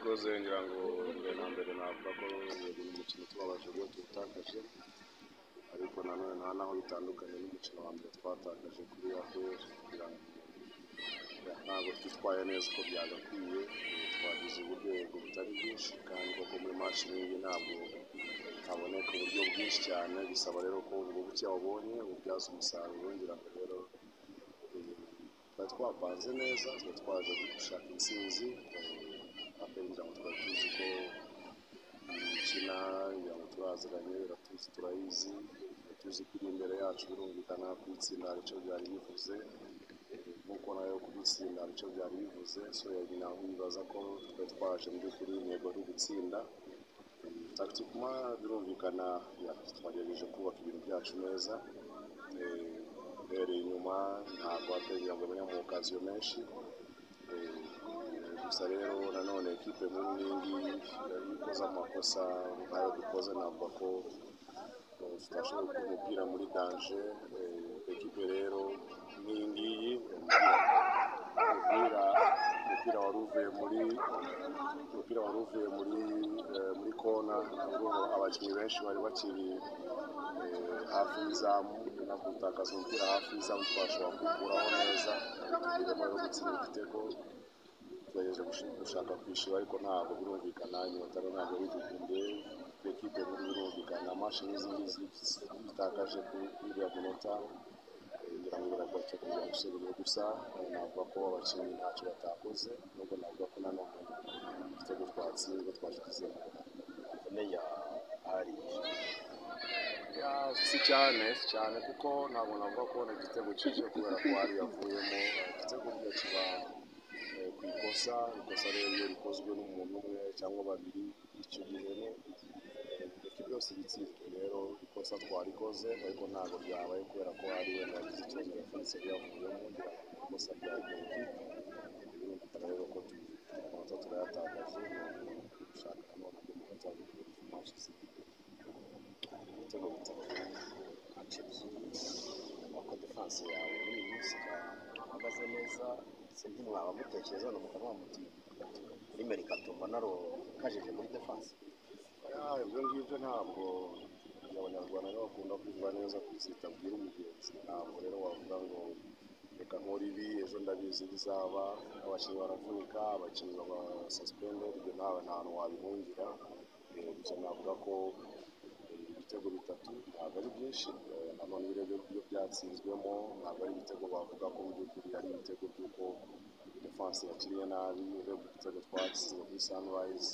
urakoze ngira ngo mbere na mbere navuga ko uyu mukino tubabaje ubwo tuwutakaje ariko nanone nta naho bitandukanye n'umukino wa mbere twatakaje kuri APR kugira ngo ntabwo twitwaye neza uko byagakwiye twagize uburyo butari bwinshi kandi koko muri match n'indi ntabwo haboneka uburyo bwinshi cyane bisaba rero ko ubwo buke wabonye ubyaza umusaruro ngira ngo rero twari twapanze neza twaje gushaka intsinzi ngira ngo twari tuzi ko imikina ngira ngo turaziranye biratuzi turayizi tuzi ko imbere yacu birumvikana kwitsinda hari icyo byari bivuze nk'uko nayo kubitsinda hari icyo byari bivuze so naho bibaza ko twari twaje mu by'ukuri intego ari ugutsinda tacticma birumvikana twagerageje kubaka ibintu byacu neza uhereye inyuma ntabwo wategera ngo abanya mu okaziyo menshi gusa rero nanone ekipe muri ngiyi ikoze amakosa nkayo dukoze navuga ko tutashobora gukura umupira muri danger ekipe rero nk'iyi ngiyi umupira wari uvuye muri kona abakinnyi benshi bari bakiri hafi y'izamu no gutakaza umupira hafi y'izamu twashobora kuwukuraho neza tugiremo rero gutsinda igitego tugerageje gushaka kwishyura ariko ntabwo birumvikana iminota ntabwo bidukundiye ekipe muri birumvikana amashini ngizi zitakaje kuri iriya minota ngira ngo biragoye kugira ngo usubire gusa navuga ko abakinnyi ntacyo batakoze nubwo navuga ko nanone igitego twatsinzwe twashyizeho meya ari si cyane kuko ntabwo navuga ko igitego kije kubera ko hari yavuyemo igitego kiba ku ikosa rero iyo rikozwe n'umuntu umwe cyangwa babiri icyo gihe byose bitsinzwe rero ikosa twarikoze ariko ntabwo byabaye kubera ko hari wenda yagize ikibazo referense yavuyemo ikosa ryagiye birumvikana rero ko tumanota turayatakaje gushaka nanone andi manota match ibitego bitatu uko defense yawe muri iyi minsi ihagaze neza ntimwaba mutekereza no mukaba muti nimero ikatumba naro kajije muri defense ibyo ngibyo ntabwo abanyarwanda rero bakunda kuvuga neza kuzitabwira umugenzi ntabwo rero wavuga ngo reka nkora ibi ejo ndabizi bizaba abakinnyi baravunika abakinnyi baba suspended ibyo nta hantu wabihungira gusa navuga ko ibitego bitatu ntabwo ari byinshi nanone urebye uburyo byatsinzwemo ntabwo ari ibitego bavuga ko mu by'ukuri ari ibitego by'uko defense yakinnye nabi urebye ibitego twatsinzwe kuri Sunrise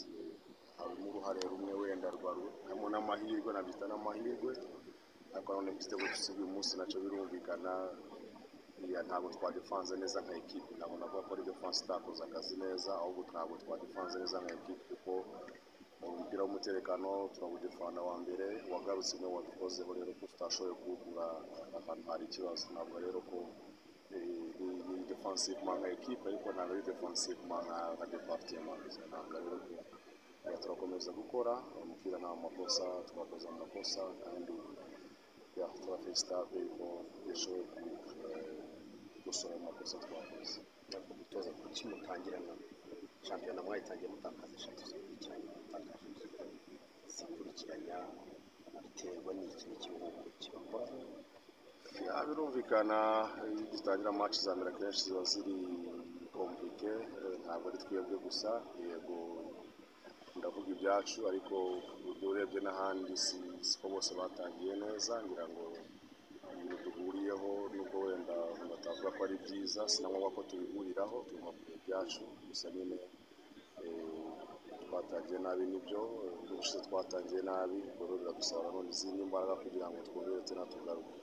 harimo uruhare rumwe wenda harimo n'amahirwe nabyita n'amahirwe ariko nanone igitego cy'uyu munsi nacyo birumvikana ntabwo twadefanze neza nka ekipe ntabwo navuga ko ari defense itakoze akazi neza ahubwo ntabwo twadefanze neza nka ekipe kuko umupira w'umutekano turawudefanda wa mbere wagarutse niwo wadukozeho rero ko tutashoboye kuwugura ahantu hari ikibazo ntabwo rero ko ni defensive nka ekipe ariko ntabwo ari defensive nka departement ntabwo rero turakomeza gukora umupira nta makosa twakoze amakosa kandi turafesitabe ko yashoboye gukosora amakosa twakoze ntabwo gutoza kuki mutangirana shampiyona mwayitangiye mutakaza eshatu zikurikiranye mutakaje zikurikiranya biterwa n'iki kibuga kibakoraho birumvikana iyo dutangira match za mbere kenshi ziba ziri komplike ntabwo ari twebwe gusa yego ndavuga ibyacu ariko uburyo urebye n'ahandi siko bose batangiye neza ngira ngo ibintu duhuriyeho nubwo wenda batavuga ko ari byiza sinangombwa ko tubihuriraho tuvuga ibyacu gusa nyine twatangiye nabi nibyo n'ubushize twatangiye nabi rero biradusaba nanone izindi mbaraga kugira ngo twongere tunatugaruke